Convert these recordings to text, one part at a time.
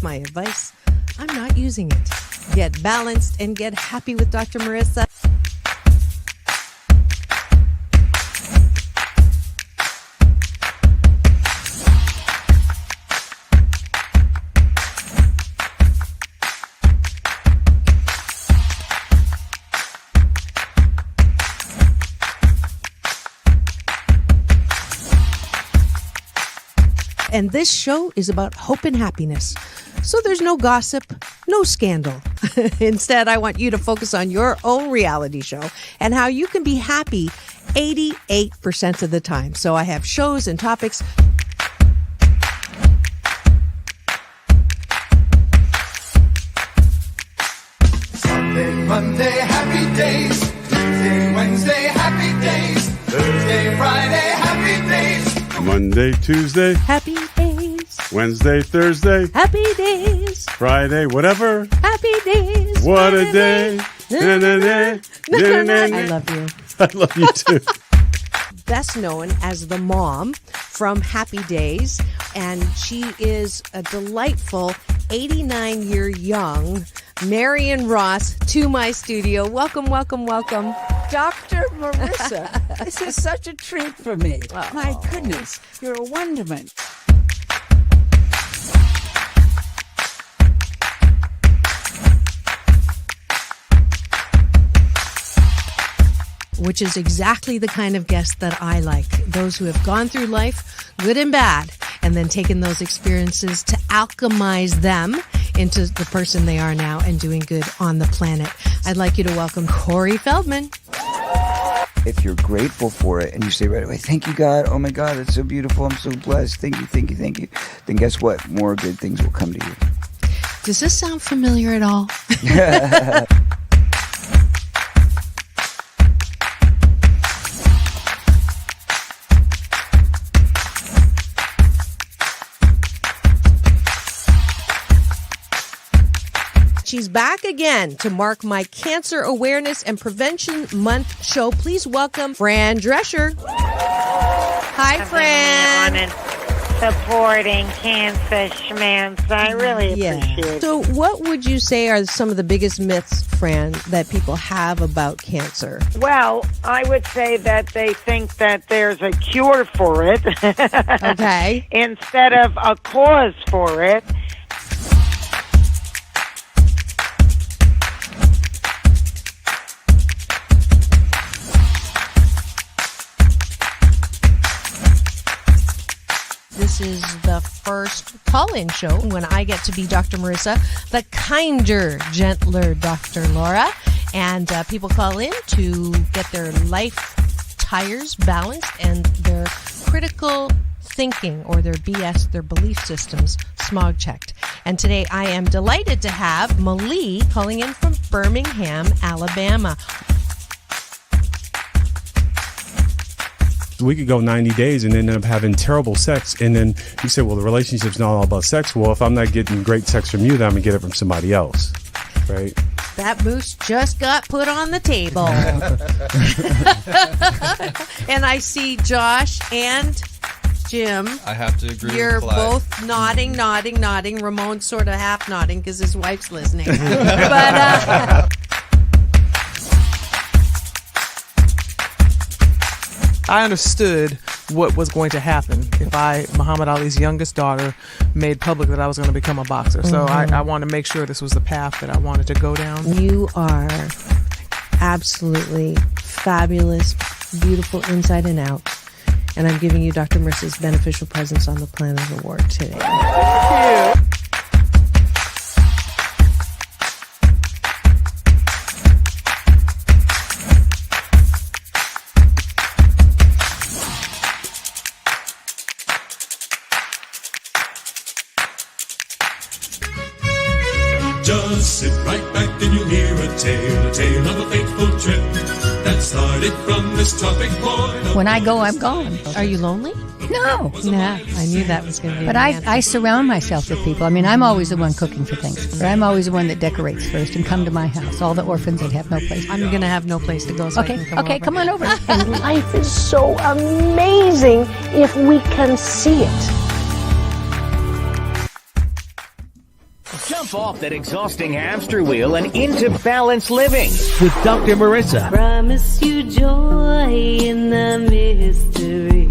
my advice, I'm not using it. Get balanced and get happy with Dr. Marissa. And this show is about hope and happiness. So there's no gossip, no scandal. Instead, I want you to focus on your own reality show and how you can be happy 88% of the time. So I have shows and topics. Sunday, Monday, happy days. Tuesday, Wednesday, happy days. Thursday, Friday, happy days. Monday, Tuesday, Happy days. Wednesday, Thursday, Happy days. Friday, whatever. Happy days. What a day. I love you. I love you too. Best known as the mom from Happy Days, and she is a delightful 89-year young Marion Ross to my studio. Welcome, welcome, welcome. Dr. Marissa, this is such a treat for me. Oh. My goodness, you're a wonderment. Which is exactly the kind of guest that I like. Those who have gone through life, good and bad, and then taken those experiences to alchemize them into the person they are now and doing good on the planet. I'd like you to welcome Corey Feldman. If you're grateful for it and you say right away, thank you, God. Oh, my God, it's so beautiful. I'm so blessed. Thank you, thank you, thank you. Then guess what? More good things will come to you. Does this sound familiar at all? She's back again to mark my Cancer Awareness and Prevention Month show. Please welcome Fran Drescher. Hi, Fran. On and supporting cancer schmance. I really appreciate it. So what would you say are some of the biggest myths, Fran, that people have about cancer? Well, I would say that they think that there's a cure for it. Okay. Instead of a cause for it. This is the first call-in show when I get to be Dr. Marissa, the kinder, gentler Dr. Laura. And people call in to get their life tires balanced and their critical thinking or their BS, their belief systems, smog checked. And today I am delighted to have Malie calling in from Birmingham, Alabama. We could go 90 days and end up having terrible sex. And then you say, well, the relationship's not all about sex. Well, if I'm not getting great sex from you, then I'm going to get it from somebody else. Right? That moose just got put on the table. And I see Josh and Jim. I have to agree You're with Clyde. both nodding. Ramon's sort of half nodding because his wife's listening. But I understood what was going to happen if Muhammad Ali's youngest daughter, made public that I was going to become a boxer. So I wanted to make sure this was the path that I wanted to go down. You are absolutely fabulous, beautiful inside and out. And I'm giving you Dr. Marissa's Beneficial Presence on the Planet Award today. Thank you. Just sit right back and you'll hear a tale of a fateful trip that started from this tropic point. When I go, I'm gone. Are you lonely? No. Yeah, I knew that was going to be. But I surround myself with people. I mean, I'm always the one cooking for things. I'm always the one that decorates first and come to my house. All the orphans that have no place. I'm going to have no place to go, so I can come over. Come on over. And life is so amazing if we can see it. Jump off that exhausting hamster wheel and into balanced living with Dr. Marissa. Promise you joy in the mystery.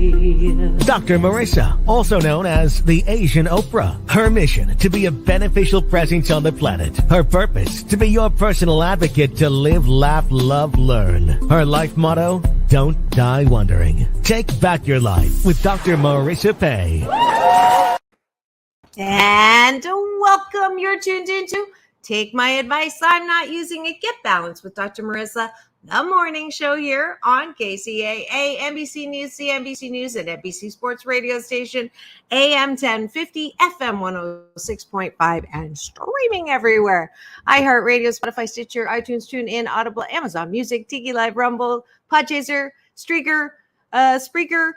Dr. Marissa, also known as the Asian Oprah. Her mission, to be a beneficial presence on the planet. Her purpose, to be your personal advocate to live, laugh, love, learn. Her life motto, don't die wondering. Take back your life with Dr. Marissa Pay. And welcome. You're tuned into Take My Advice. I'm not using it. Get balanced with Dr. Marissa, the morning show here on KCAA, NBC News, CNBC News, and NBC Sports Radio Station, AM 1050, FM 106.5, and streaming everywhere. iHeartRadio, Spotify, Stitcher, iTunes, TuneIn, Audible, Amazon Music, Tiki Live, Rumble, Podchaser, Streaker, Spreaker,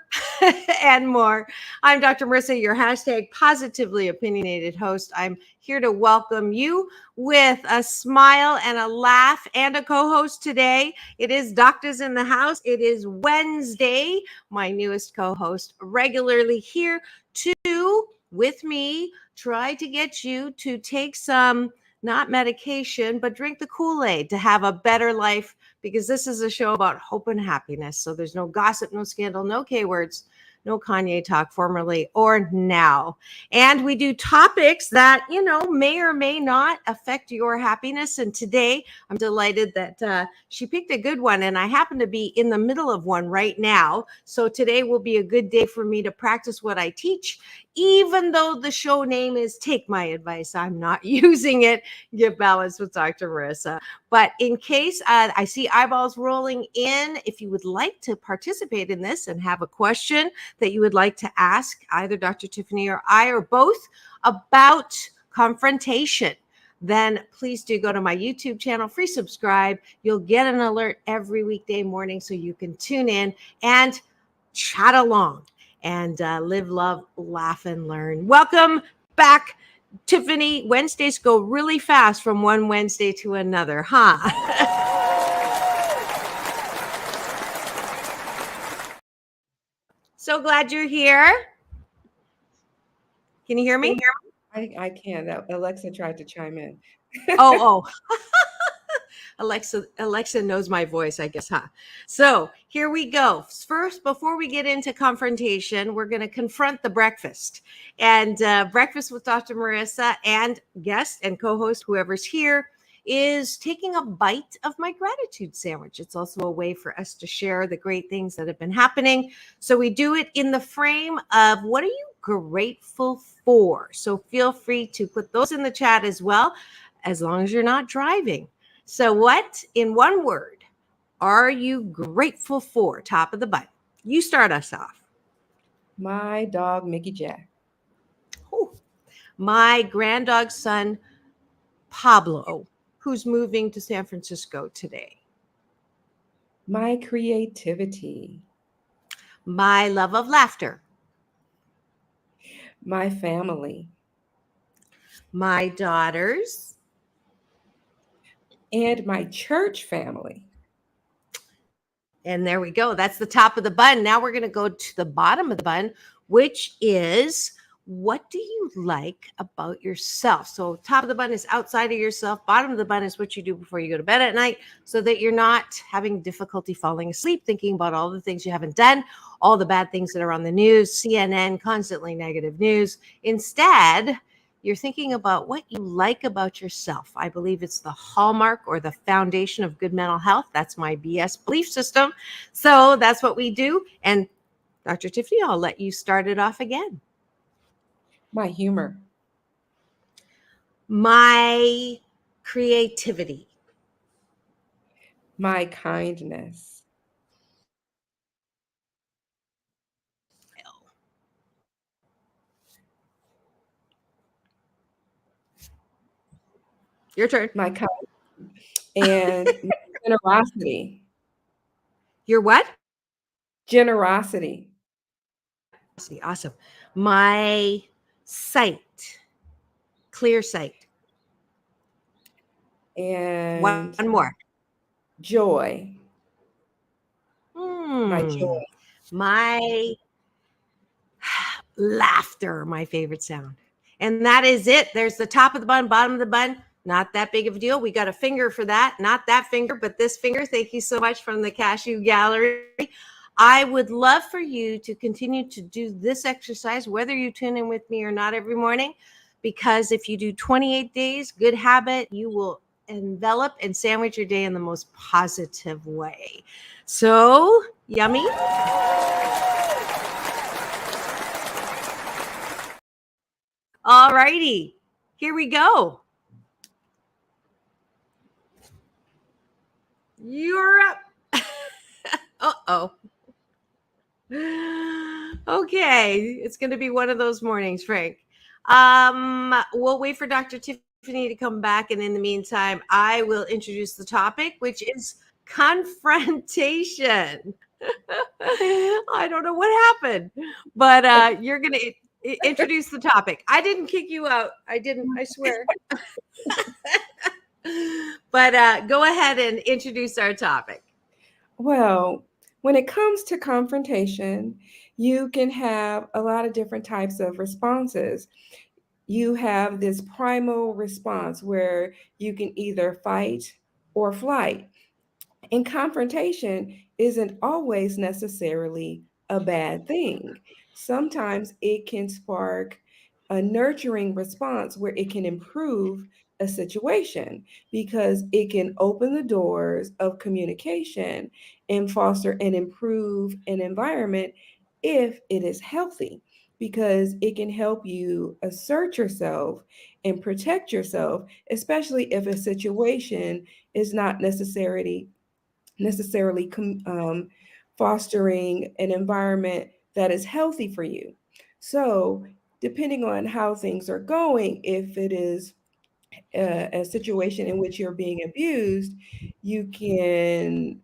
and more. I'm Dr. Marissa, your hashtag positively opinionated host. I'm here to welcome you with a smile and a laugh and a co-host today. It is Doctors in the House. It is Wednesday. My newest co-host regularly here to, with me, try to get you to take some, not medication, but drink the Kool-Aid to have a better life, because this is a show about hope and happiness. So there's no gossip, no scandal, no K-words, no Kanye talk, formerly or now. And we do topics that, you know, may or may not affect your happiness. And today I'm delighted that she picked a good one. And I happen to be in the middle of one right now. So today will be a good day for me to practice what I teach. Even though the show name is Take My Advice, I'm not using it. Get balanced with Dr. Marissa. But in case I see eyeballs rolling in, if you would like to participate in this and have a question that you would like to ask either Dr. Tiffanie or I or both about confrontation, then please do go to my YouTube channel, free subscribe. You'll get an alert every weekday morning so you can tune in and chat along and live, love, laugh, and learn. Welcome back, Tiffanie. Wednesdays go really fast from one Wednesday to another, huh? So glad you're here. Can you hear me? I can. Alexa tried to chime in. Oh. Alexa knows my voice, I guess, huh? So here we go. First, before we get into confrontation, we're going to confront the breakfast. And breakfast with Dr. Marissa and guest and co-host, whoever's here, is taking a bite of my gratitude sandwich. It's also a way for us to share the great things that have been happening. So we do it in the frame of what are you grateful for? So feel free to put those in the chat as well, as long as you're not driving. So what, in one word, are you grateful for? Top of the button. You start us off. My dog, Mickey Jack. Ooh. My granddog's son, Pablo, who's moving to San Francisco today. My creativity. My love of laughter. My family. My daughters. And my church family. And there we go. That's the top of the button. Now we're going to go to the bottom of the button, which is, what do you like about yourself? So top of the button is outside of yourself. Bottom of the button is what you do before you go to bed at night, so that you're not having difficulty falling asleep, thinking about all the things you haven't done, all the bad things that are on the news, CNN, constantly negative news. Instead, you're thinking about what you like about yourself. I believe it's the hallmark or the foundation of good mental health. That's my BS belief system. So that's what we do. And Dr. Tiffanie, I'll let you start it off again. My humor. My creativity. My kindness. Your turn. My kindness. And my generosity. Your what? Generosity. Awesome. My sight. Clear sight. And one more. Joy. My joy. My laughter, my favorite sound. And that is it. There's the top of the bun, bottom of the bun. Not that big of a deal. We got a finger for that. Not that finger, but this finger. Thank you so much from the Cashew Gallery. I would love for you to continue to do this exercise, whether you tune in with me or not every morning, because if you do 28 days, good habit, you will envelop and sandwich your day in the most positive way. So, yummy. All righty, here we go. You're up. Uh-oh. Okay, it's going to be one of those mornings, Frank. We'll wait for Dr. Tiffanie to come back, and in the meantime, I will introduce the topic, which is confrontation. I don't know what happened, but you're going to introduce the topic. I didn't kick you out. I swear. But go ahead and introduce our topic. Well, when it comes to confrontation, you can have a lot of different types of responses. You have this primal response where you can either fight or flight. And confrontation isn't always necessarily a bad thing. Sometimes it can spark a nurturing response where it can improve a situation because it can open the doors of communication and foster and improve an environment if it is healthy, because it can help you assert yourself and protect yourself, especially if a situation is not necessarily fostering an environment that is healthy for you. So, depending on how things are going, if it is a situation in which you're being abused, you can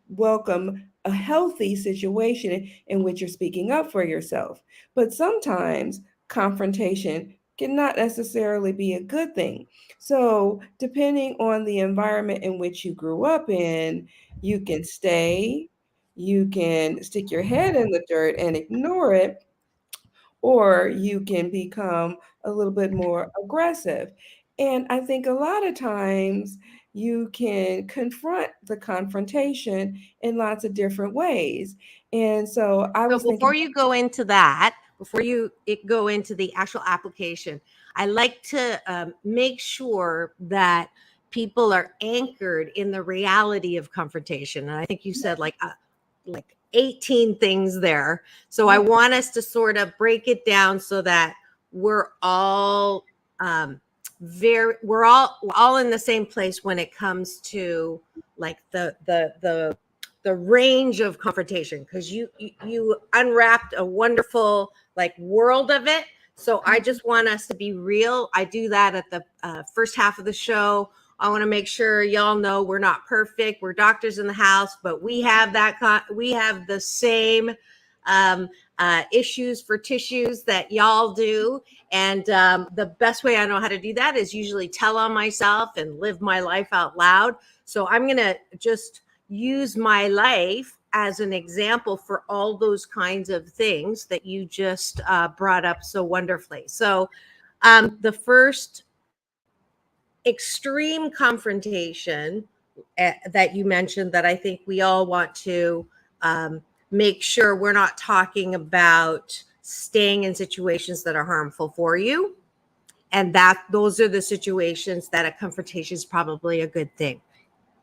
welcome a healthy situation in which you're speaking up for yourself. But sometimes confrontation cannot necessarily be a good thing. So, depending on the environment in which you grew up in, you can stay, you can stick your head in the dirt and ignore it, or you can become a little bit more aggressive. And I think a lot of times you can confront the confrontation in lots of different ways. And so I was before thinking, you go into that, before you go into the actual application, I like to make sure that people are anchored in the reality of confrontation. And I think you said like 18 things there. So I want us to sort of break it down so that we're all we're all in the same place when it comes to like the range of confrontation, because you unwrapped a wonderful like world of it. So I just want us to be real. I do that at the first half of the show. I want to make sure y'all know we're not perfect. We're doctors in the house, but we have we have the same issues for tissues that y'all do. And the best way I know how to do that is usually tell on myself and live my life out loud. So I'm going to just use my life as an example for all those kinds of things that you just brought up so wonderfully. So the first extreme confrontation that you mentioned that I think we all want to make sure we're not talking about staying in situations that are harmful for you. And that those are the situations that a confrontation is probably a good thing.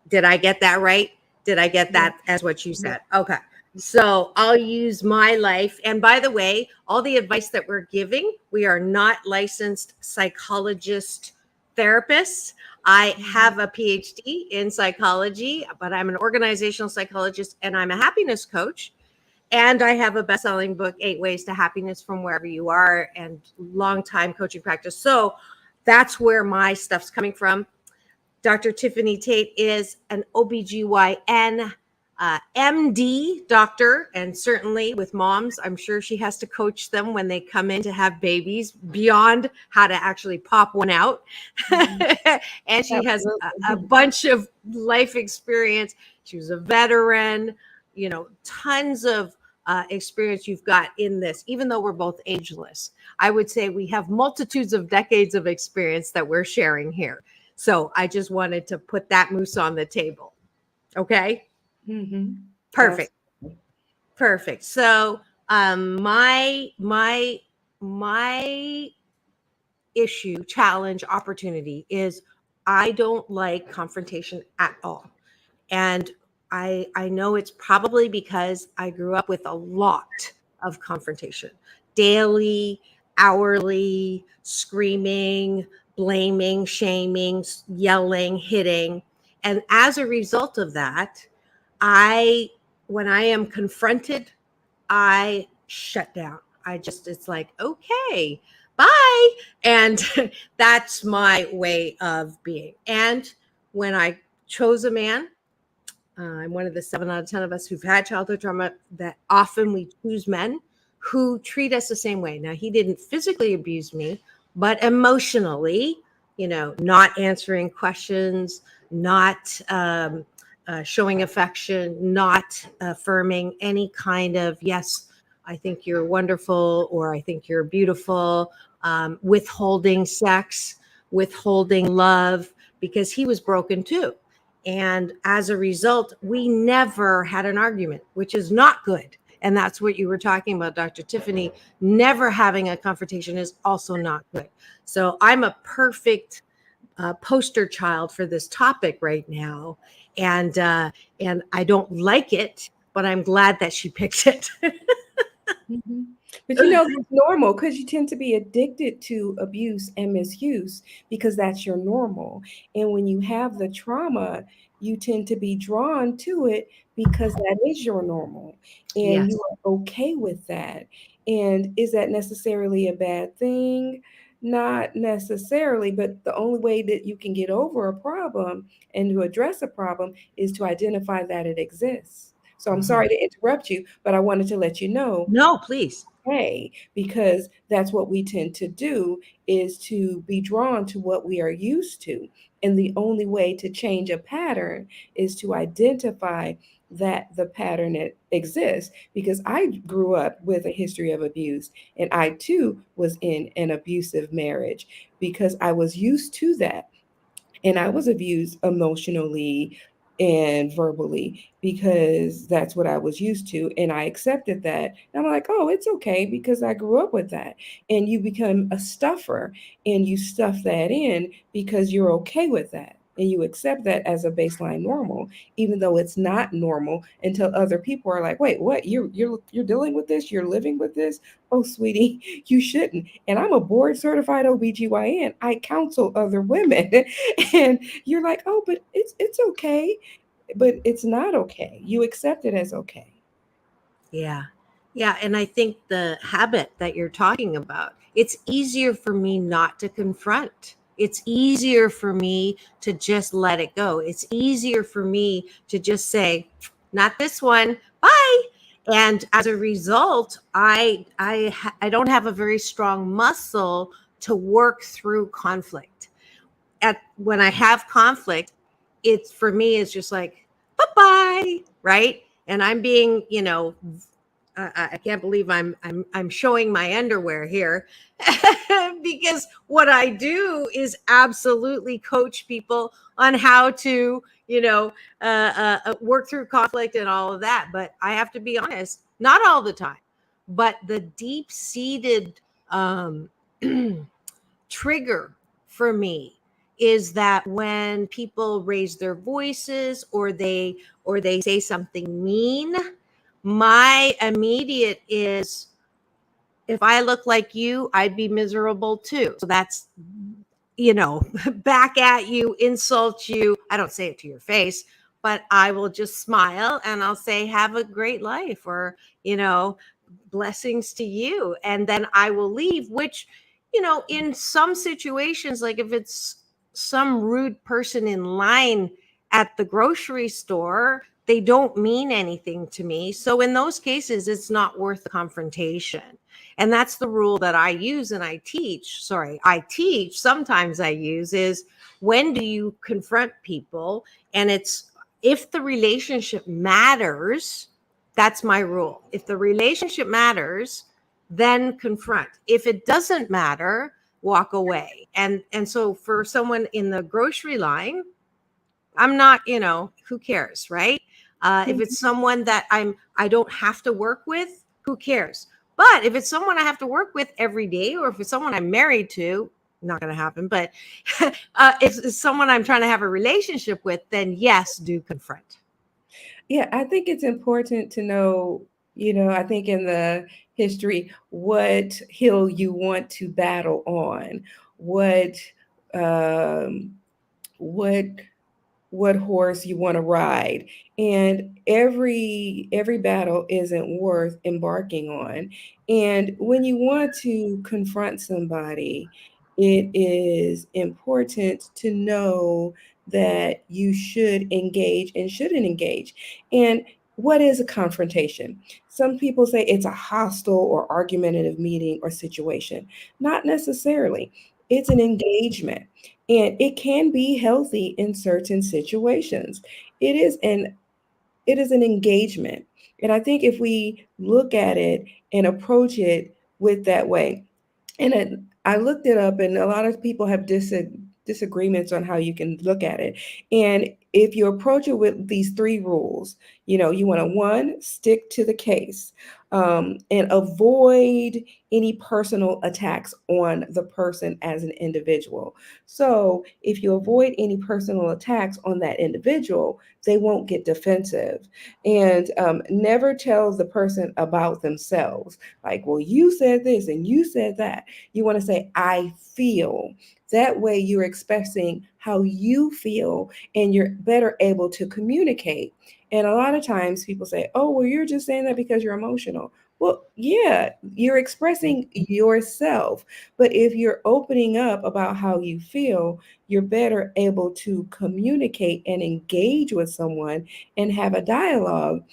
Did I get that right? Did I get that as what you said? Okay. So I'll use my life. And by the way, all the advice that we're giving, we are not licensed psychologists, therapists. I have a PhD in psychology, but I'm an organizational psychologist and I'm a happiness coach. And I have a best-selling book, 8 Ways to Happiness from Wherever You Are, and long-time coaching practice. So that's where my stuff's coming from. Dr. Tiffanie Tate is an OBGyn MD doctor, and certainly with moms, I'm sure she has to coach them when they come in to have babies beyond how to actually pop one out. And she has a bunch of life experience. She was a veteran, tons of experience you've got in this, even though we're both ageless. I would say we have multitudes of decades of experience that we're sharing here. So I just wanted to put that moose on the table. Okay. Mm-hmm. Perfect. Perfect. So my issue, challenge, opportunity is I don't like confrontation at all. And I know it's probably because I grew up with a lot of confrontation, daily, hourly, screaming, blaming, shaming, yelling, hitting. And as a result of that, when I am confronted, I shut down. It's like, okay, bye. And that's my way of being. And when I chose a man, I'm one of the 7 out of 10 of us who've had childhood trauma, that often we choose men who treat us the same way. Now, he didn't physically abuse me, but emotionally, not answering questions, not showing affection, not affirming any kind of, yes, I think you're wonderful, or I think you're beautiful, withholding sex, withholding love, because he was broken too. And as a result, we never had an argument, which is not good. And that's what you were talking about, Dr. Tiffanie. Never having a confrontation is also not good. So I'm a perfect poster child for this topic right now. And I don't like it, but I'm glad that she picked it. Mm-hmm. But that's normal, because you tend to be addicted to abuse and misuse because that's your normal. And when you have the trauma, you tend to be drawn to it because that is your normal, and you are okay with that. And is that necessarily a bad thing? Not necessarily, but the only way that you can get over a problem and to address a problem is to identify that it exists. So I'm sorry to interrupt you, but I wanted to let you know. No, please. Okay, because that's what we tend to do, is to be drawn to what we are used to. And the only way to change a pattern is to identify that the pattern exists. Because I grew up with a history of abuse, and I too was in an abusive marriage because I was used to that. And I was abused emotionally and verbally because that's what I was used to. And I accepted that. And I'm like, oh, it's okay because I grew up with that. And you become a stuffer and you stuff that in because you're okay with that. And you accept that as a baseline normal, even though it's not normal, until other people are like, wait, what? You're dealing with this? You're living with this? Oh, sweetie, you shouldn't. And I'm a board certified OBGYN. I counsel other women. And you're like, oh, but it's okay. But it's not okay. You accept it as okay. Yeah. Yeah. And I think the habit that you're talking about, it's easier for me not to confront. It's easier for me to just let it go. It's easier for me to just say, not this one, bye. And as a result, I don't have a very strong muscle to work through conflict. When I have conflict, it's, for me, it's just like, bye-bye, right? And I'm being, I can't believe I'm showing my underwear here because what I do is absolutely coach people on how to, work through conflict and all of that. But I have to be honest, not all the time, but the deep-seated trigger for me is that when people raise their voices or they say something mean, my immediate is, if I look like you, I'd be miserable too. So that's, back at you, insult you. I don't say it to your face, but I will just smile and I'll say, have a great life, or, blessings to you. And then I will leave, which, in some situations, like if it's some rude person in line at the grocery store, they don't mean anything to me. So in those cases, it's not worth the confrontation. And that's the rule that I use and I teach. Sometimes I use is, when do you confront people? And it's, if the relationship matters, That's my rule. If the relationship matters, then confront. If it doesn't matter, walk away. And so for someone in the grocery line, I'm not, who cares, right? If it's someone that I don't have to work with, who cares? But if it's someone I have to work with every day, or if it's someone I'm married to, not going to happen, but if it's someone I'm trying to have a relationship with, then yes, do confront. Yeah, I think it's important to know, I think in the history, what hill you want to battle on, what um, what what horse you want to ride, and every battle isn't worth embarking on. And when you want to confront somebody, it is important to know that you should engage and shouldn't engage. And what is a confrontation? Some people say it's a hostile or argumentative meeting or situation. Not necessarily. It's an engagement, and it can be healthy in certain situations. It is an it is an engagement. And I think if we look at it and approach it with that way, and I looked it up, and a lot of people have disagreements on how you can look at it. And if you approach it with these three rules, you want to, one, stick to the case, and avoid any personal attacks on the person as an individual. So if you avoid any personal attacks on that individual, they won't get defensive. And never tell the person about themselves. Like, well, you said this and you said that. You want to say, I feel. That way you're expressing how you feel, and you're better able to communicate. And a lot of times people say, oh, well, you're just saying that because you're emotional. Well, yeah, you're expressing yourself. But if you're opening up about how you feel, you're better able to communicate and engage with someone and have a dialogue.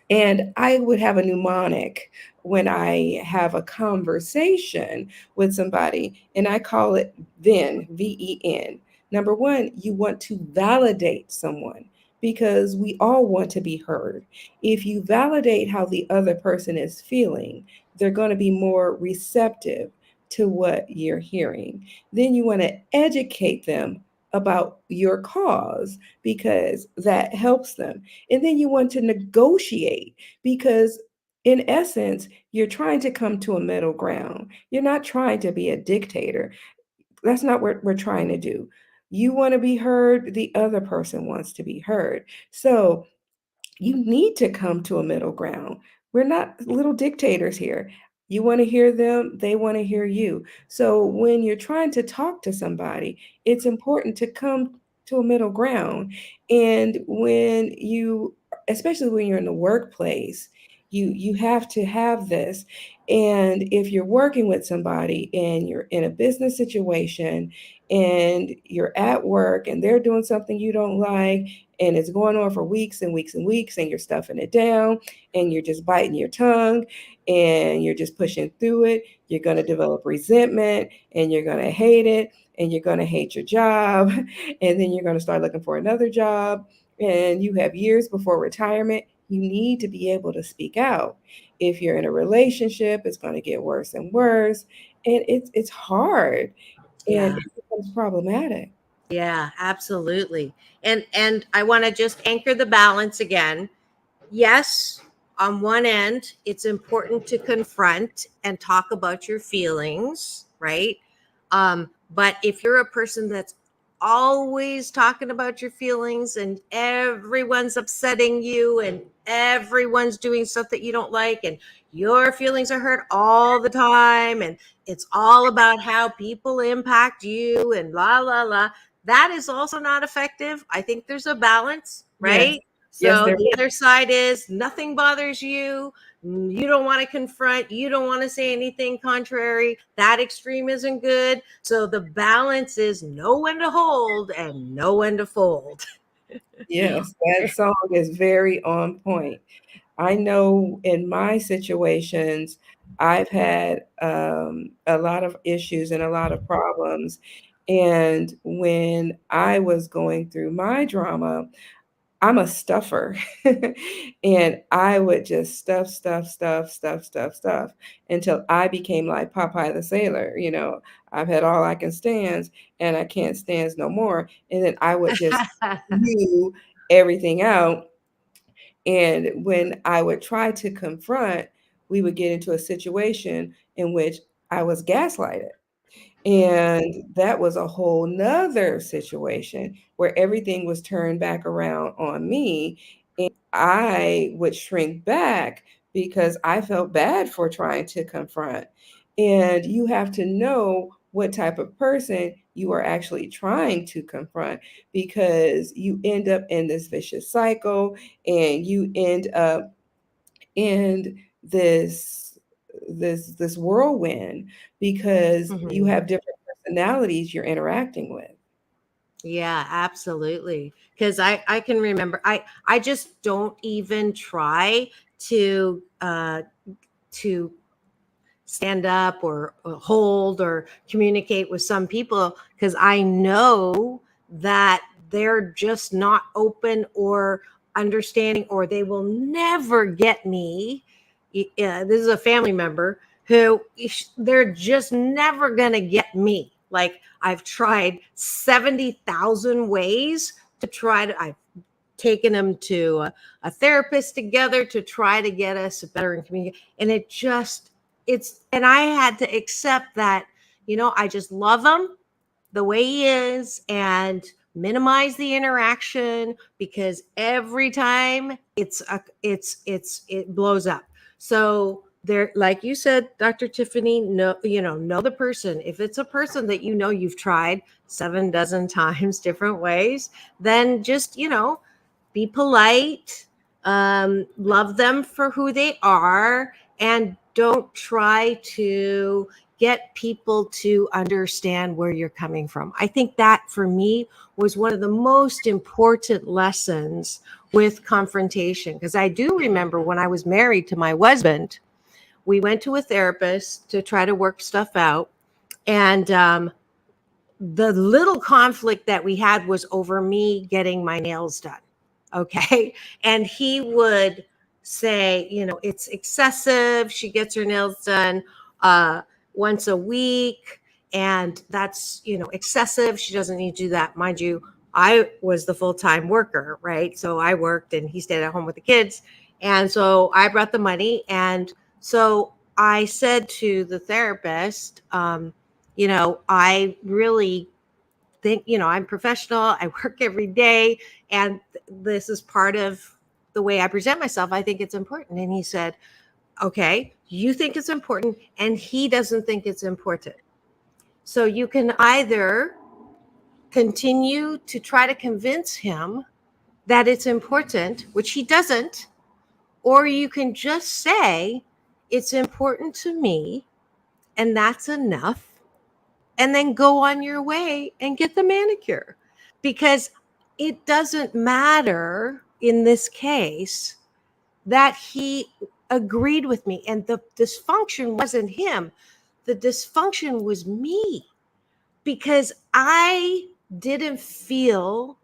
And I would have a mnemonic when I have a conversation with somebody, and I call it VEN, VEN. Number one, you want to validate someone, because we all want to be heard. If you validate how the other person is feeling, they're going to be more receptive to what you're hearing. Then you want to educate them about your cause, because that helps them. And then you want to negotiate, because in essence, you're trying to come to a middle ground. You're not trying to be a dictator. That's not what we're trying to do. You want to be heard, the other person wants to be heard. So you need to come to a middle ground. We're not little dictators here. You want to hear them, they want to hear you. So when you're trying to talk to somebody, it's important to come to a middle ground. And especially when you're in the workplace, you have to have this. And if you're working with somebody and you're in a business situation and you're at work and they're doing something you don't like, and it's going on for weeks and weeks and weeks, and you're stuffing it down, and you're just biting your tongue, and you're just pushing through it, you're going to develop resentment, and you're going to hate it, and you're going to hate your job, and then you're going to start looking for another job, and you have years before retirement. You need to be able to speak out. If you're in a relationship, it's going to get worse and worse, and it's hard, and Yeah. it becomes problematic. Yeah, absolutely. And I want to just anchor the balance again. Yes, on one end, it's important to confront and talk about your feelings, right? But if you're a person that's always talking about your feelings, and everyone's upsetting you, and everyone's doing stuff that you don't like, and your feelings are hurt all the time, and it's all about how people impact you, and la la la, that is also not effective. I think there's a balance, Yes. right? Yes, So there. the other side is nothing bothers you. You don't want to confront. You don't want to say anything contrary. That extreme isn't good. So the balance is know when to hold and know when to fold. Yes, that song is very on point. I know in my situations, I've had a lot of issues and a lot of problems. And when I was going through my drama, I'm a stuffer. And I would just stuff until I became like Popeye the Sailor. I've had all I can stand and I can't stand no more. And then I would just spew everything out. And when I would try to confront, we would get into a situation in which I was gaslighted. And that was a whole nother situation where everything was turned back around on me. And I would shrink back because I felt bad for trying to confront. And you have to know what type of person you are actually trying to confront, because you end up in this vicious cycle and you end up in this whirlwind because you have different personalities you're interacting with. Yeah, absolutely. Because I can remember I just don't even try to stand up or hold or communicate with some people, because I know that they're just not open or understanding, or they will never get me. This is a family member who they're just never going to get me. Like, I've tried 70,000 ways to try to, I've taken them to a therapist together to try to get us better in communication. And and I had to accept that, I just love him the way he is and minimize the interaction, because every time it blows up. So there, like you said, Dr. Tiffanie, know the person. If it's a person that you've tried 7 dozen times different ways, then just, be polite, love them for who they are, and don't try to get people to understand where you're coming from. I think that for me was one of the most important lessons with confrontation, because I do remember when I was married to my husband, we went to a therapist to try to work stuff out. And the little conflict that we had was over me getting my nails done. Okay. And he would say, it's excessive. She gets her nails done once a week, and that's, excessive. She doesn't need to do that. Mind you, I was the full-time worker, right? So I worked and he stayed at home with the kids. And so I brought the money. And so I said to the therapist, I really think, I'm professional. I work every day. And this is part of the way I present myself. I think it's important. And he said, okay, you think it's important, and he doesn't think it's important. So you can either continue to try to convince him that it's important, which he doesn't, or you can just say, it's important to me, and that's enough, and then go on your way and get the manicure. Because it doesn't matter in this case that he agreed with me, and the dysfunction wasn't him. The dysfunction was me, because I didn't feel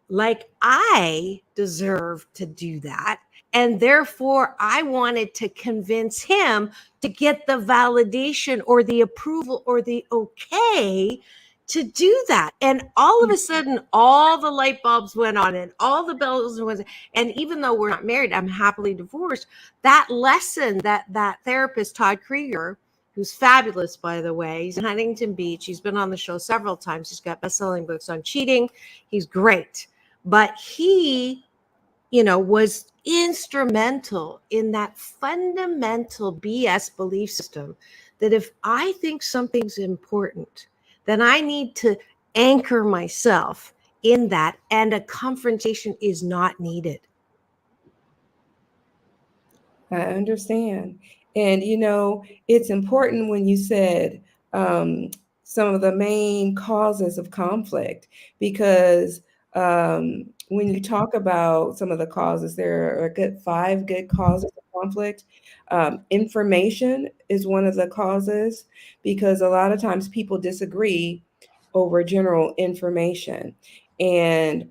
like I deserved to do that. And therefore, I wanted to convince him to get the validation or the approval or the okay to do that. And all of a sudden, all the light bulbs went on and all the bells and whistles. And even though we're not married, I'm happily divorced. That lesson that therapist, Todd Krieger, who's fabulous, by the way, he's in Huntington Beach. He's been on the show several times. He's got best-selling books on cheating. He's great. But he, was instrumental in that fundamental BS belief system that if I think something's important, then I need to anchor myself in that, and a confrontation is not needed. I understand. And, it's important when you said some of the main causes of conflict, because when you talk about some of the causes, there are 5 good causes of conflict. Information is one of the causes, because a lot of times people disagree over general information. And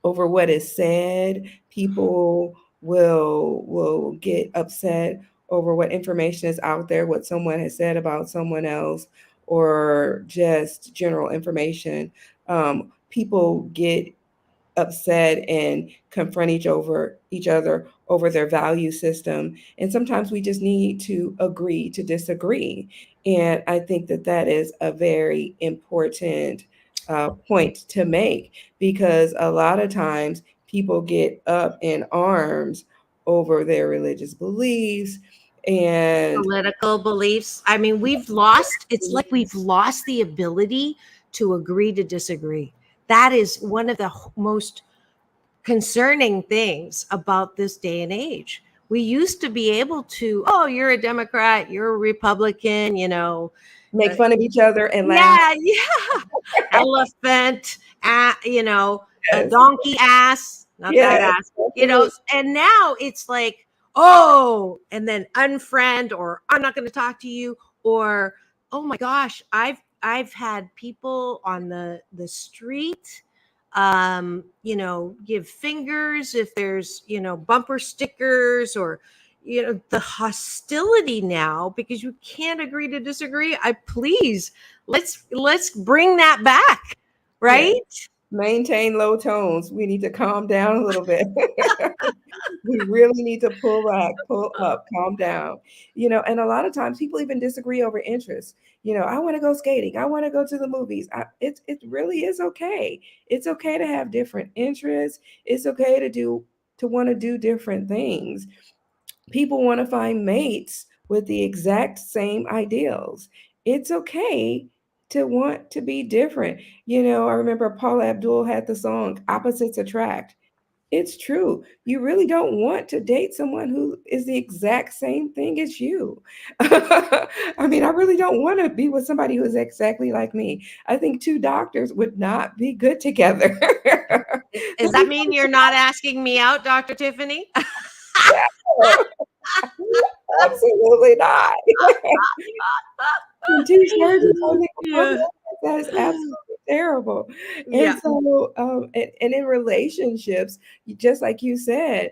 over what is said. People will get upset over what information is out there, what someone has said about someone else, or just general information. People get upset and confront each other over their value system, and sometimes we just need to agree to disagree. And I think that that is a very important point to make, because a lot of times people get up in arms over their religious beliefs and Political beliefs. I mean, it's like we've lost the ability to agree to disagree. That is one of the most concerning things about this day and age. We used to be able to, oh, you're a Democrat, you're a Republican, make fun of each other and laugh. yeah. Elephant, a Yes. donkey ass, not that Yes. ass, and now it's like, oh, and then unfriend, or I'm not going to talk to you, or, oh my gosh, I've had people on the street, give fingers if there's, bumper stickers, or, the hostility now, because you can't agree to disagree. Let's bring that back, right? Yes. Maintain low tones. We need to calm down a little bit. We really need to pull back, pull up, calm down. And a lot of times people even disagree over interests. I want to go skating. I want to go to the movies. It really is okay. It's okay to have different interests. It's okay to want to do different things. People want to find mates with the exact same ideals. It's okay to want to be different. I remember Paula Abdul had the song Opposites Attract. It's true. You really don't want to date someone who is the exact same thing as you. I mean, I really don't want to be with somebody who is exactly like me. I think two doctors would not be good together. Does that mean you're not asking me out, Dr. Tiffanie? Absolutely not. Two surgeons on the Yeah. that is absolutely terrible. And Yeah. so, and in relationships, just like you said,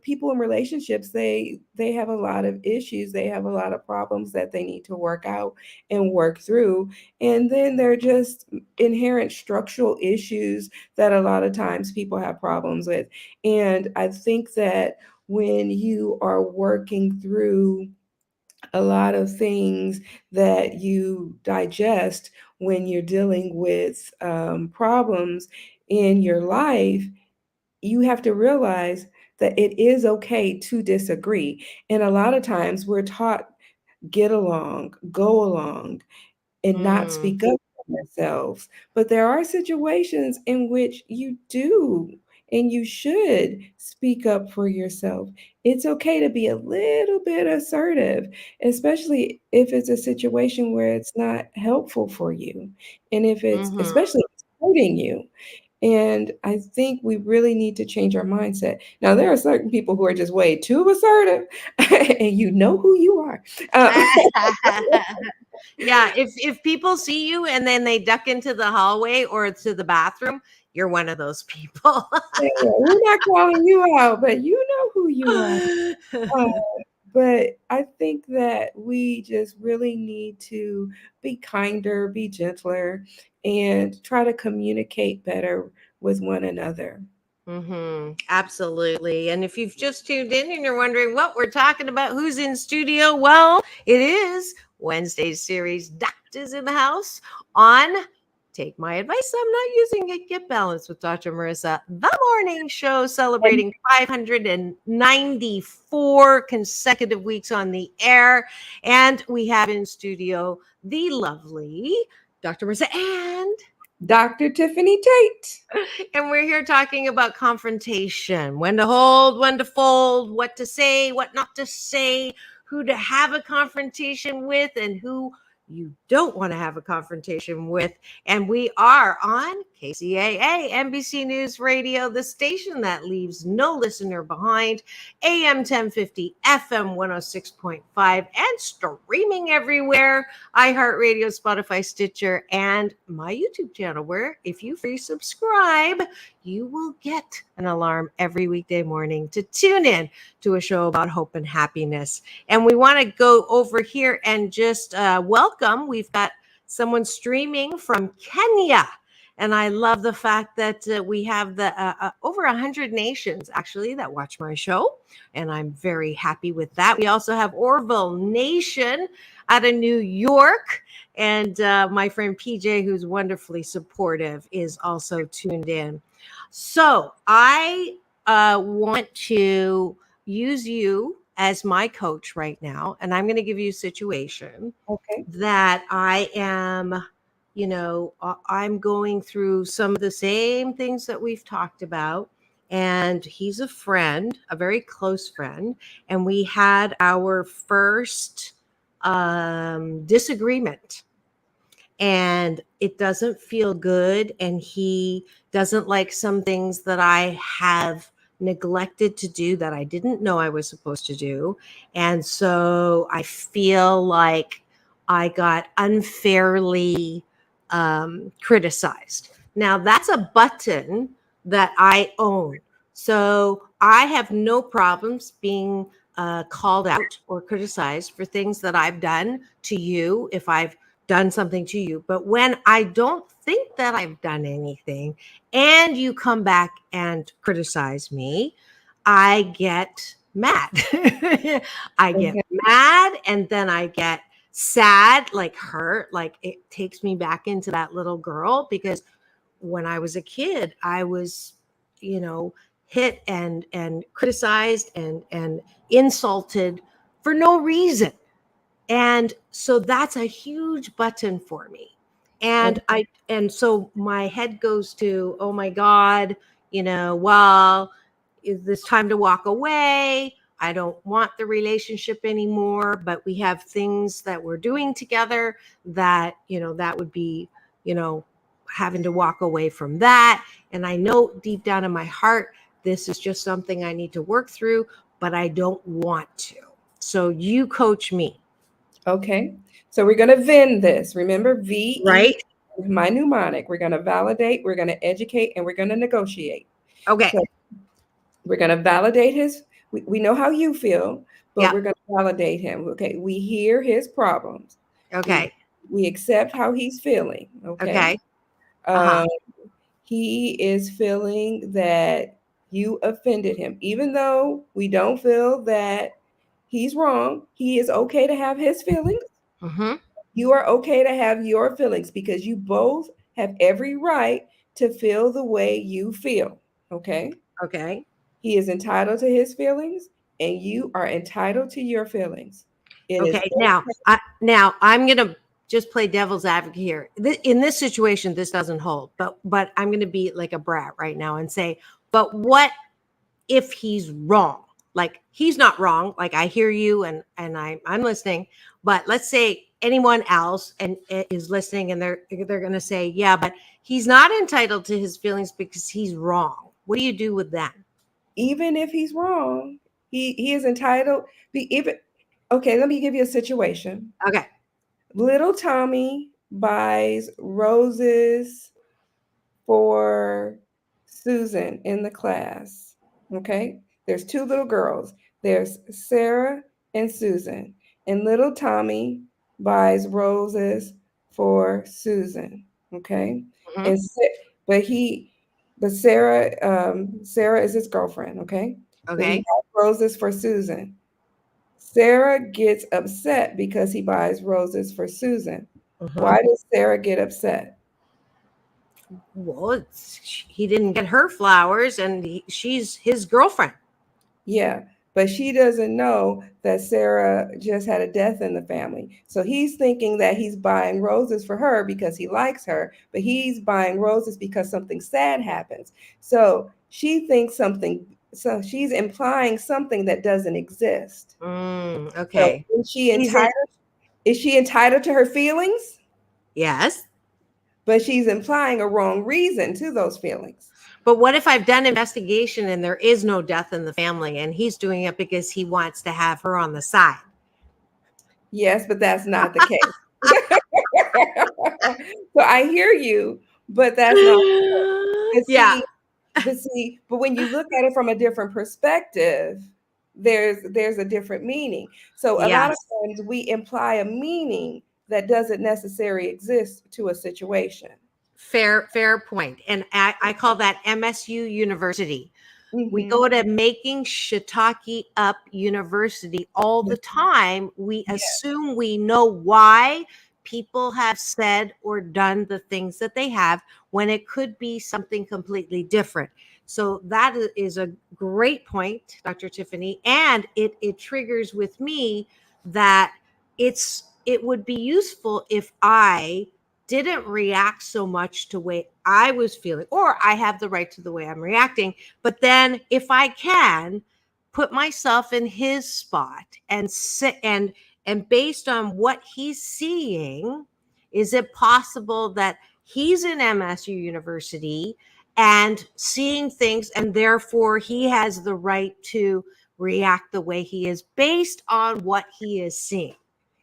people in relationships, they have a lot of issues. They have a lot of problems that they need to work out and work through. And then there are just inherent structural issues that a lot of times people have problems with. And I think that when you are working through a lot of things that you digest when you're dealing with problems in your life, you have to realize that it is okay to disagree. And a lot of times we're taught get along, go along, and not speak up for themselves. But there are situations in which you do and you should speak up for yourself. It's okay to be a little bit assertive, especially if it's a situation where it's not helpful for you. And if it's especially if it's hurting you. And I think we really need to change our mindset. Now, there are certain people who are just way too assertive, and you know who you are. Yeah, if people see you and then they duck into the hallway or to the bathroom, you're one of those people. Yeah, we're not calling you out, but you know who you are. But I think that we just really need to be kinder, be gentler, and try to communicate better with one another. Absolutely. And if you've just tuned in and you're wondering what we're talking about, who's in studio? Well, it is Wednesday's series, Doctors in the House, on Take My Advice. I'm Not Using It. Get Balanced with Dr. Marissa, the morning show celebrating 594 consecutive weeks on the air. And we have in studio the lovely Dr. Marissa and Dr. Tiffanie Tate. And we're here talking about confrontation, when to hold, when to fold, what to say, what not to say, who to have a confrontation with, and who you don't want to have a confrontation with. And we are on KCAA, NBC News Radio, the station that leaves no listener behind, AM 1050, FM 106.5, and streaming everywhere, iHeartRadio, Spotify, Stitcher, and my YouTube channel, where if you free subscribe, you will get an alarm every weekday morning to tune in to a show about hope and happiness. And we want to go over here and just welcome. We've got someone streaming from Kenya. And I love the fact that we have the over 100 nations actually that watch my show. And I'm very happy with that. We also have Orville Nation out of New York. And my friend PJ, who's wonderfully supportive, is also tuned in. So I want to use you as my coach right now. And I'm going to give you a situation that I am, I'm going through some of the same things that we've talked about. And he's a friend, a very close friend. And we had our first disagreement. And it doesn't feel good. And he doesn't like some things that I have neglected to do that I didn't know I was supposed to do. And so I feel like I got unfairly criticized. Now that's a button that I own. So I have no problems being called out or criticized for things that I've done to you if I've done something to you. But when I don't think that I've done anything and you come back and criticize me, I get mad. I get mad, and then I get sad, like hurt, like it takes me back into that little girl, because when I was a kid, I was, hit and criticized and insulted for no reason. And so that's a huge button for me. And so my head goes to, oh my God, well, is this time to walk away? I don't want the relationship anymore, but we have things that we're doing together that, that would be, having to walk away from that. And I know deep down in my heart, this is just something I need to work through, but I don't want to. So you coach me. Okay. So we're going to VEN this. Remember, V, right? My mnemonic. We're going to validate, we're going to educate, and we're going to negotiate. Okay. So we're going to validate we know how you feel, but we're going to validate him. Okay. We hear his problems. Okay. We accept how he's feeling. Okay. He is feeling that you offended him. Even though we don't feel that he's wrong, he is okay to have his feelings. You are okay to have your feelings, because you both have every right to feel the way you feel. Okay. Okay. He is entitled to his feelings, and you are entitled to your feelings. Okay. Now I'm going to just play devil's advocate here. In this situation, this doesn't hold, but I'm going to be like a brat right now and say, but what if he's wrong? Like, he's not wrong. Like, I hear you and I'm listening, but let's say anyone else and is listening and they're going to say, yeah, but he's not entitled to his feelings because he's wrong. What do you do with that? Even if he's wrong, he is entitled. Okay, let me give you a situation. Okay. Little Tommy buys roses for Susan in the class. Okay. There's two little girls. There's Sarah and Susan. And little Tommy buys roses for Susan. Okay. And but Sarah is his girlfriend. Okay. Okay. So he buys roses for Susan. Sarah gets upset because he buys roses for Susan. Why does Sarah get upset? Well, he didn't get her flowers, and she's his girlfriend. Yeah, but she doesn't know that Sarah just had a death in the family. So he's thinking that he's buying roses for her because he likes her, but he's buying roses because something sad happens. So she thinks so she's implying something that doesn't exist. Okay. So is she entitled? Is she entitled to her feelings? Yes. But she's implying a wrong reason to those feelings. But what if I've done investigation and there is no death in the family and he's doing it because he wants to have her on the side? Yes, but that's not the case. So I hear you, but that's not the case. Yeah. But when you look at it from a different perspective, there's a different meaning. So a lot of times we imply a meaning that doesn't necessarily exist to a situation. Fair point. And I call that MSU University. We go to making shiitake up university all the time. We assume we know why people have said or done the things that they have when it could be something completely different. So that is a great point, Dr. Tiffanie. And it triggers with me that it would be useful if I didn't react so much to the way I was feeling, or I have the right to the way I'm reacting. But then if I can put myself in his spot and sit and based on what he's seeing, is it possible that he's in MSU University and seeing things, and therefore he has the right to react the way he is based on what he is seeing?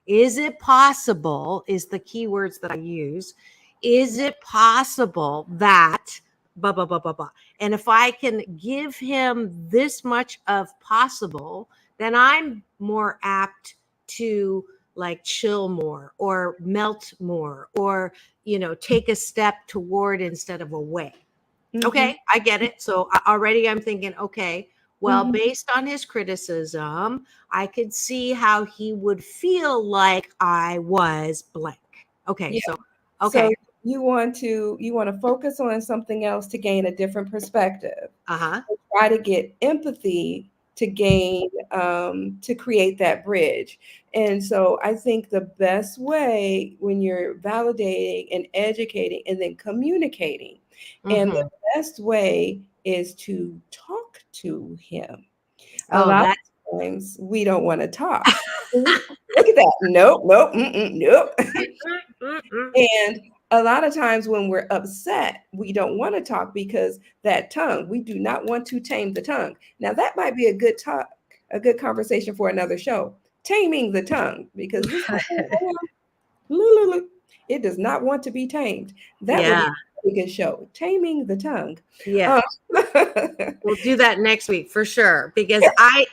Is it possible, is the key words that I use, is it possible that blah, blah, blah, blah, blah. And if I can give him this much of possible, then I'm more apt to like chill more or melt more or, take a step toward instead of away. Okay, I get it. So already I'm thinking, okay, well, based on his criticism, I could see how he would feel like I was blank. Okay, so okay. So you want to focus on something else to gain a different perspective. Try to get empathy to gain to create that bridge. And so I think the best way when you're validating and educating and then communicating, and the best way is to talk to him. A lot of times we don't want to talk. Look at that. Nope. Nope. And a lot of times when we're upset, we don't want to talk because that tongue, we do not want to tame the tongue. Now that might be a good conversation for another show. Taming the tongue, because it does not want to be tamed. That would be a good show. Taming the tongue. Yeah. We'll do that next week for sure, because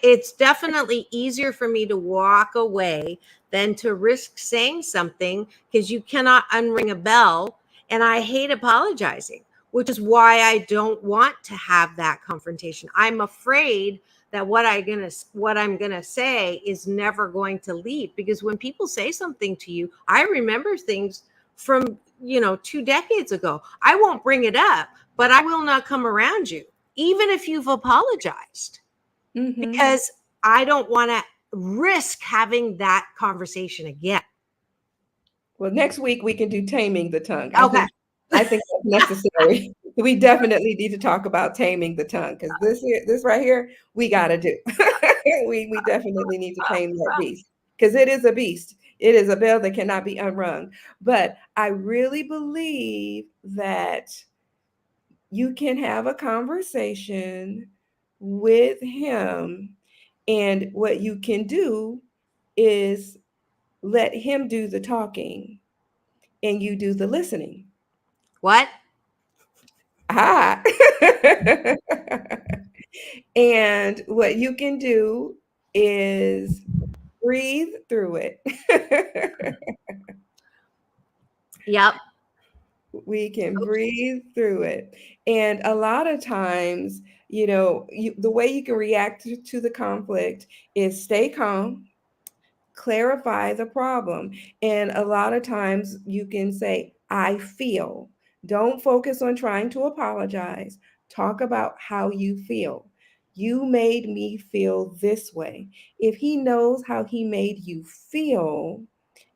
it's definitely easier for me to walk away than to risk saying something, because you cannot unring a bell. And I hate apologizing, which is why I don't want to have that confrontation. I'm afraid that what I'm gonna say is never going to lead, because when people say something to you, I remember things from 2 decades ago. I won't bring it up, but I will not come around you, even if you've apologized, because I don't want to risk having that conversation again. Well, next week we can do taming the tongue. Okay. I think that's necessary. We definitely need to talk about taming the tongue, because this right here, we got to do. we definitely need to tame that beast, because it is a beast. It is a bell that cannot be unrung. But I really believe that you can have a conversation with him, and what you can do is let him do the talking and you do the listening. What? And what you can do is breathe through it. Yep. We can breathe through it. And a lot of times, the way you can react to the conflict is stay calm, clarify the problem. And a lot of times you can say, I feel. Don't focus on trying to apologize. Talk about how you feel. You made me feel this way. If he knows how he made you feel,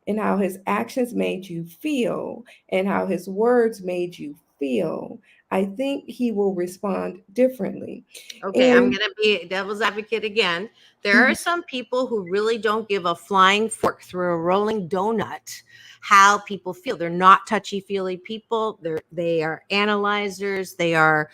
and how his actions made you feel, and how his words made you feel, I think he will respond differently. Okay, I'm And going to be devil's advocate again. There are some people who really don't give a flying fork through a rolling donut how people feel. They're not touchy-feely people. They are analyzers. They are,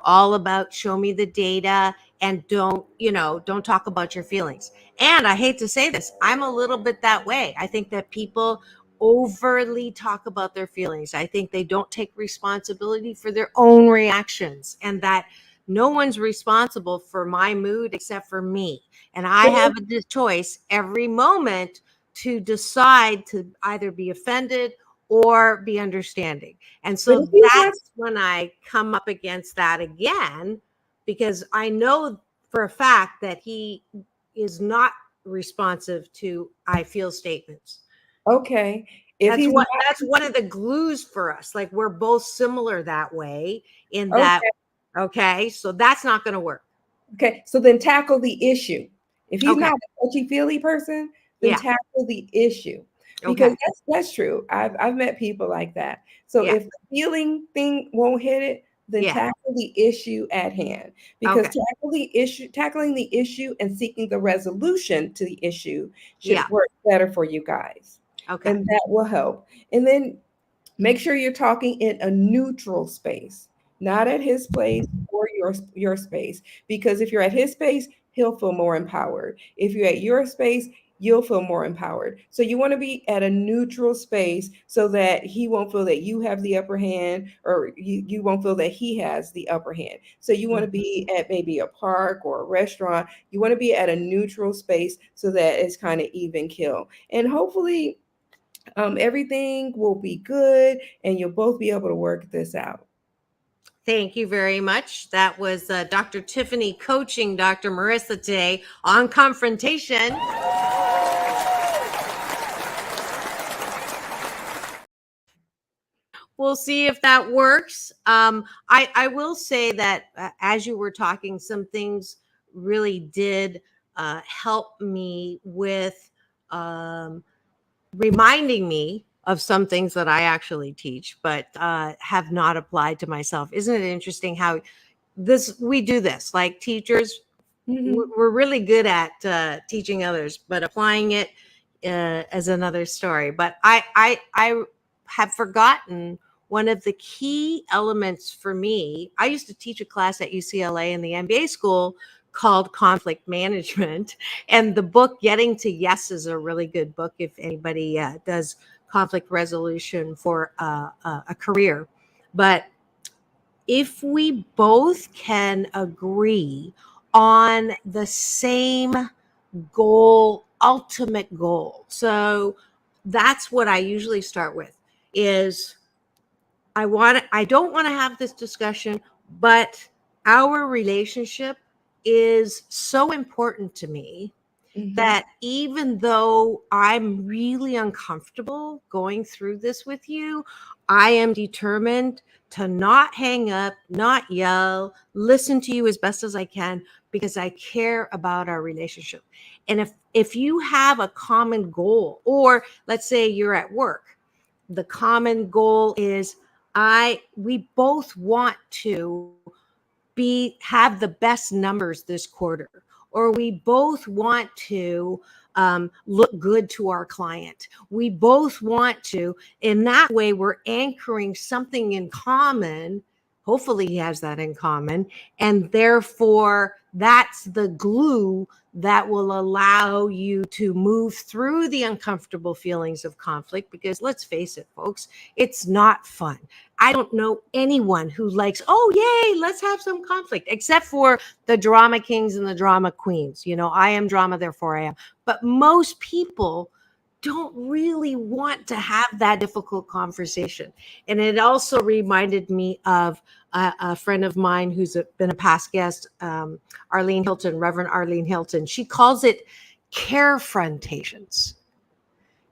all about show me the data and don't talk about your feelings. And I hate to say this, I'm a little bit that way. I think that people overly talk about their feelings. I think they don't take responsibility for their own reactions, and that no one's responsible for my mood except for me. And I have a choice every moment to decide to either be offended or be understanding. And so that's when I come up against that again, because I know for a fact that he is not responsive to I feel statements. Okay. That's one of the glues for us. Like, we're both similar that way in that. Okay, so that's not going to work. Okay, so then tackle the issue. If he's not a touchy-feely person, then tackle the issue. Because that's true. I've met people like that. So if the feeling thing won't hit it, then tackle the issue at hand. Because tackling the issue and seeking the resolution to the issue should work better for you guys. Okay. And that will help. And then make sure you're talking in a neutral space, not at his place or your space. Because if you're at his space, he'll feel more empowered. If you're at your space, you'll feel more empowered. So you want to be at a neutral space so that he won't feel that you have the upper hand, or you won't feel that he has the upper hand. So you want to be at maybe a park or a restaurant. You want to be at a neutral space so that it's kind of even kill. And hopefully everything will be good and you'll both be able to work this out. Thank you very much. That was Dr. Tiffanie coaching Dr. Marissa today on Confrontation. We'll see if that works. I will say that as you were talking, some things really did help me with reminding me of some things that I actually teach, but have not applied to myself. Isn't it interesting how we do this? Like teachers, we're really good at teaching others, but applying it as another story. But I have forgotten one of the key elements for me. I used to teach a class at UCLA in the MBA school called Conflict Management. And the book Getting to Yes is a really good book if anybody does conflict resolution for a career. But if we both can agree on the same goal, ultimate goal. So that's what I usually start with is I don't want to have this discussion, but our relationship is so important to me that even though I'm really uncomfortable going through this with you, I am determined to not hang up, not yell, listen to you as best as I can, because I care about our relationship. And if you have a common goal, or let's say you're at work, the common goal is we both want to have the best numbers this quarter, or we both want to look good to our client. We both want to, in that way, we're anchoring something in common. Hopefully he has that in common. And therefore, that's the glue that will allow you to move through the uncomfortable feelings of conflict. Because let's face it, folks, it's not fun. I don't know anyone who likes, oh, yay, let's have some conflict, except for the drama kings and the drama queens. I am drama, therefore I am. But most people don't really want to have that difficult conversation. And it also reminded me of a friend of mine who's been a past guest, Arlene Hilton, Reverend Arlene Hilton. She calls it carefrontations.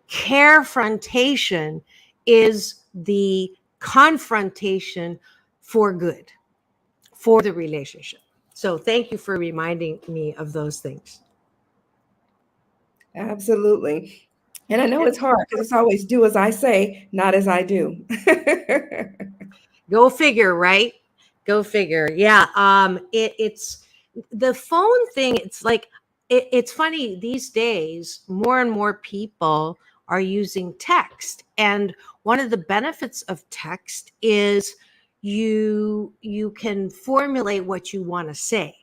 Carefrontation is the confrontation for good, for the relationship. So thank you for reminding me of those things. Absolutely. And I know it's hard because it's always do as I say, not as I do. Go figure, right? Go figure. Yeah. It's the phone thing. It's like, it's funny these days, more and more people are using text. And one of the benefits of text is you can formulate what you want to say.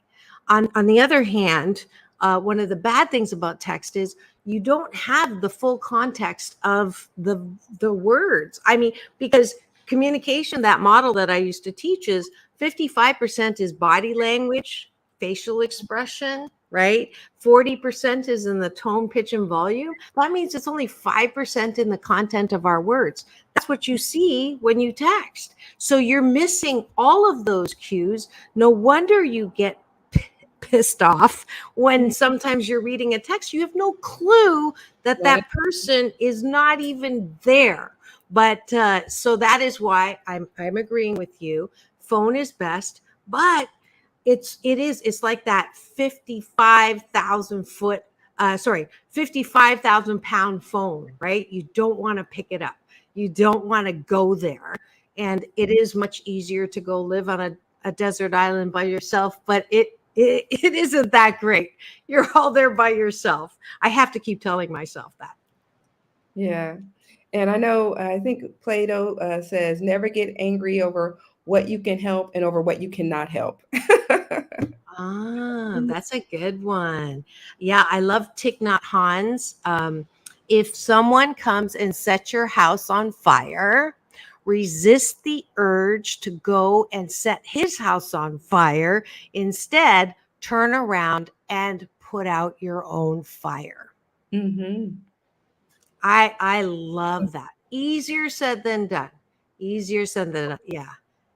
On the other hand, one of the bad things about text is you don't have the full context of the words. I mean, because communication, that model that I used to teach, is 55% is body language, facial expression, right? 40% is in the tone, pitch, and volume. That means it's only 5% in the content of our words. That's what you see when you text. So you're missing all of those cues. No wonder you get pissed off when sometimes you're reading a text. You have no clue that that person is not even there. But so that is why I'm agreeing with you. Phone is best, but it's like that 55,000 pound phone, right? You don't want to pick it up. You don't want to go there. And it is much easier to go live on a desert island by yourself, but it isn't that great. You're all there by yourself. I have to keep telling myself that. Yeah. And I know, I think Plato says, never get angry over what you can help and over what you cannot help. That's a good one. Yeah, I love Thich Nhat Hanh's. If someone comes and sets your house on fire, resist the urge to go and set his house on fire. Instead, turn around and put out your own fire. Mm-hmm. I love that. Easier said than done. Easier said than done. Yeah.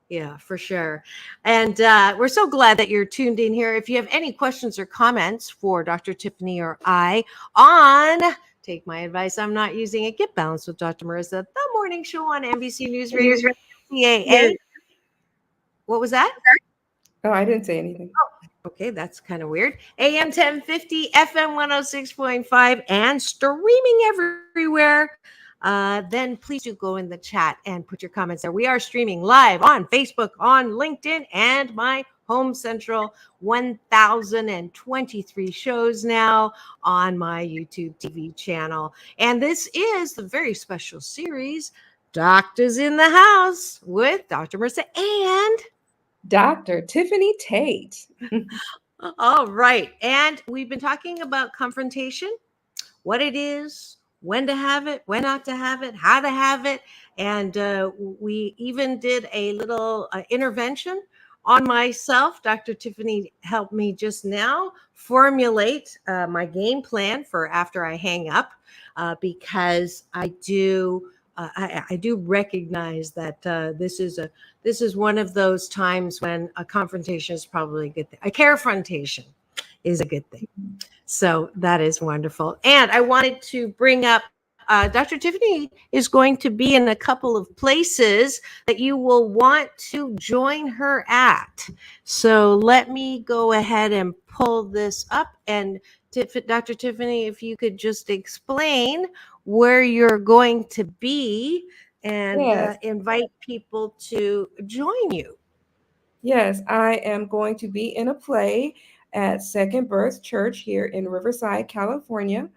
Yeah, for sure. And we're so glad that you're tuned in here. If you have any questions or comments for Dr. Tiffanie or I on Take My Advice, I'm Not Using It, Get Balanced with Dr. Marissa, the morning show on NBC News Radio, CAA. What was that? Oh, I didn't say anything. Oh, okay, that's kind of weird. AM 1050, FM 106.5, and streaming everywhere. Then please do go in the chat and put your comments there. We are streaming live on Facebook, on LinkedIn, and my Home Central 1023 shows now on my YouTube TV channel. And this is the very special series, Doctors in the House, with Dr. Marissa and Dr. Tiffanie Tate. All right. And we've been talking about confrontation, what it is, when to have it, when not to have it, how to have it. And we even did a little intervention on myself. Dr. Tiffanie helped me just now formulate my game plan for after I hang up, because I do recognize that this is one of those times when a confrontation is probably a good thing. A carefrontation is a good thing. So that is wonderful. And I wanted to bring up Dr. Tiffanie is going to be in a couple of places that you will want to join her at. So let me go ahead and pull this up. And Dr. Tiffanie, if you could just explain where you're going to be and invite people to join you. Yes, I am going to be in a play at Second Birth Church here in Riverside, California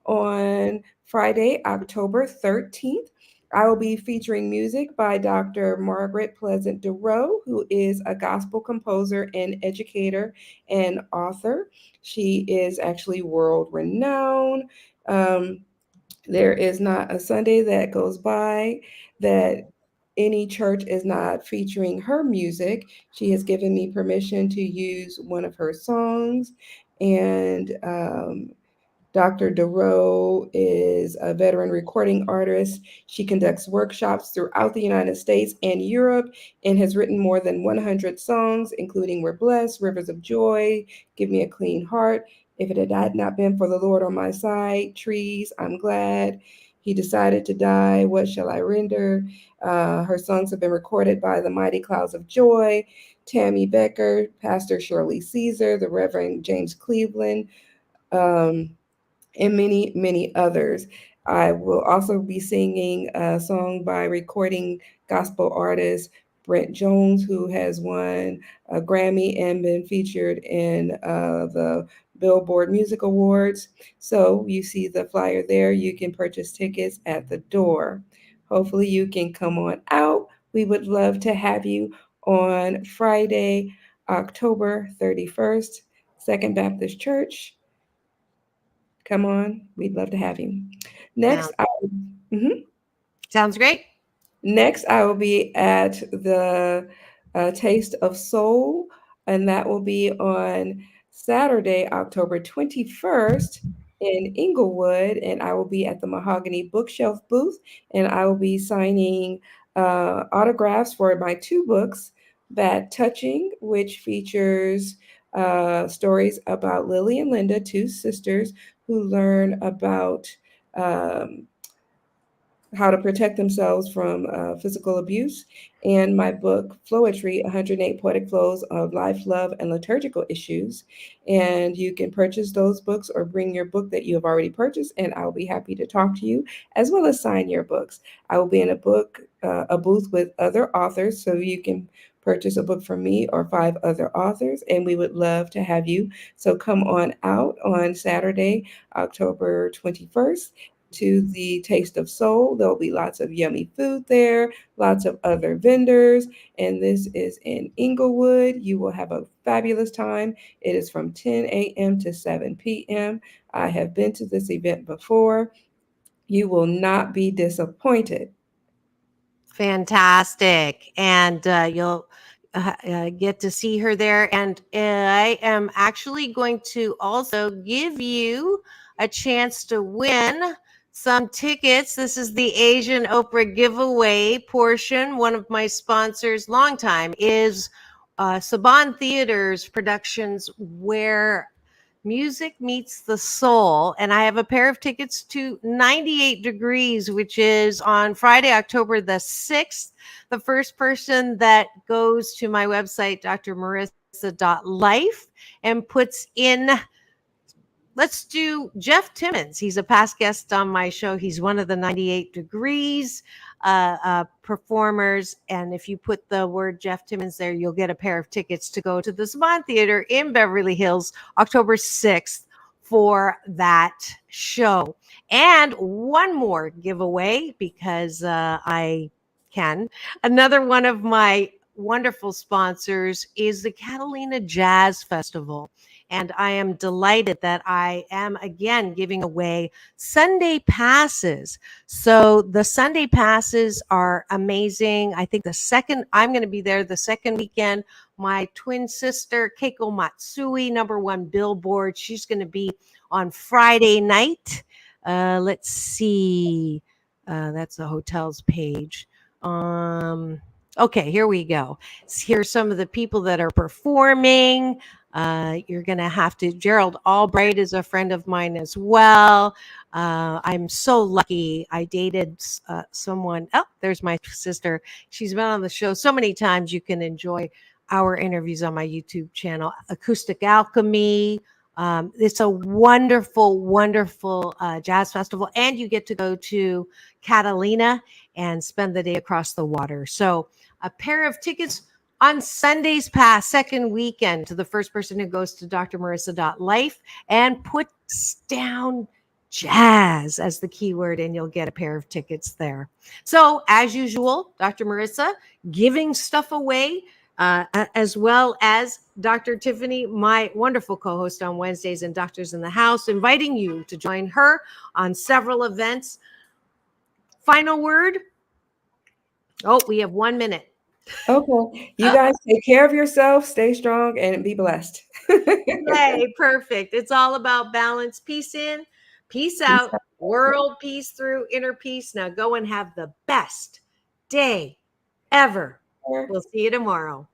on Friday, October 13th. I will be featuring music by Dr. Margaret Pleasant DeRoe, who is a gospel composer and educator and author. She is actually world renowned. There is not a Sunday that goes by that any church is not featuring her music. She has given me permission to use one of her songs. And Dr. DeRoe is a veteran recording artist. She conducts workshops throughout the United States and Europe and has written more than 100 songs, including We're Blessed, Rivers of Joy, Give Me a Clean Heart, If It Had Not Been for the Lord on My Side, Trees, I'm Glad, He Decided to Die, What Shall I Render? Her songs have been recorded by the Mighty Clouds of Joy, Tammy Becker, Pastor Shirley Caesar, the Reverend James Cleveland, and many, many others. I will also be singing a song by recording gospel artist Brent Jones, who has won a Grammy and been featured in the Billboard Music Awards. So you see the flyer there. You can purchase tickets at the door. Hopefully you can come on out. We would love to have you on Friday, October 31st, Second Baptist Church. Come on. We'd love to have you. Next, Sounds great. Next, I will be at the Taste of Soul, and that will be on Saturday, October 21st in Inglewood, and I will be at the Mahogany Bookshelf booth, and I will be signing autographs for my 2 books, Bad Touching, which features stories about Lily and Linda, 2 sisters who learn about how to protect themselves from physical abuse, and my book, Flowetry, 108 Poetic Flows of Life, Love, and Liturgical Issues. And you can purchase those books or bring your book that you have already purchased, and I'll be happy to talk to you, as well as sign your books. I will be in a booth with other authors, so you can purchase a book from me or 5 other authors, and we would love to have you. So come on out on Saturday, October 21st, to the Taste of Soul. There'll be lots of yummy food there, lots of other vendors, and this is in Inglewood. You will have a fabulous time. It is from 10 a.m. to 7 p.m. I have been to this event before. You will not be disappointed. Fantastic. And you'll get to see her there. And I am actually going to also give you a chance to win some tickets. This is the Asian Oprah giveaway portion. One of my sponsors, long time, is Saban Theater's productions where music meets the soul. And I have a pair of tickets to 98 Degrees, which is on Friday, October the 6th. The first person that goes to my website, drmarissa.life, and puts in, let's do Jeff Timmons. He's a past guest on my show. He's one of the 98 Degrees performers. And if you put the word Jeff Timmons there, you'll get a pair of tickets to go to the Saban Theater in Beverly Hills, October 6th for that show. And one more giveaway, because I can. Another one of my wonderful sponsors is the Catalina Jazz Festival. And I am delighted that I am again giving away Sunday passes. So the Sunday passes are amazing. I think I'm going to be there the second weekend. My twin sister, Keiko Matsui, #1 Billboard. She's going to be on Friday night. Let's see. That's the hotel's page. Okay, here we go. Here's some of the people that are performing. You're going to have to, Gerald Albright is a friend of mine as well. I'm so lucky. I dated someone. Oh, there's my sister. She's been on the show so many times. You can enjoy our interviews on my YouTube channel, Acoustic Alchemy. It's a wonderful, wonderful jazz festival. And you get to go to Catalina and spend the day across the water. So a pair of tickets on Sunday's Pass, second weekend, to the first person who goes to drmarissa.life and puts down jazz as the keyword, and you'll get a pair of tickets there. So as usual, Dr. Marissa giving stuff away, as well as Dr. Tiffanie, my wonderful co-host on Wednesdays and Doctors in the House, inviting you to join her on several events. Final word? Oh, we have 1 minute. Okay. You guys take care of yourself, stay strong, and be blessed. Hey, perfect. It's all about balance. Peace in, peace out, world peace through, inner peace. Now go and have the best day ever. We'll see you tomorrow.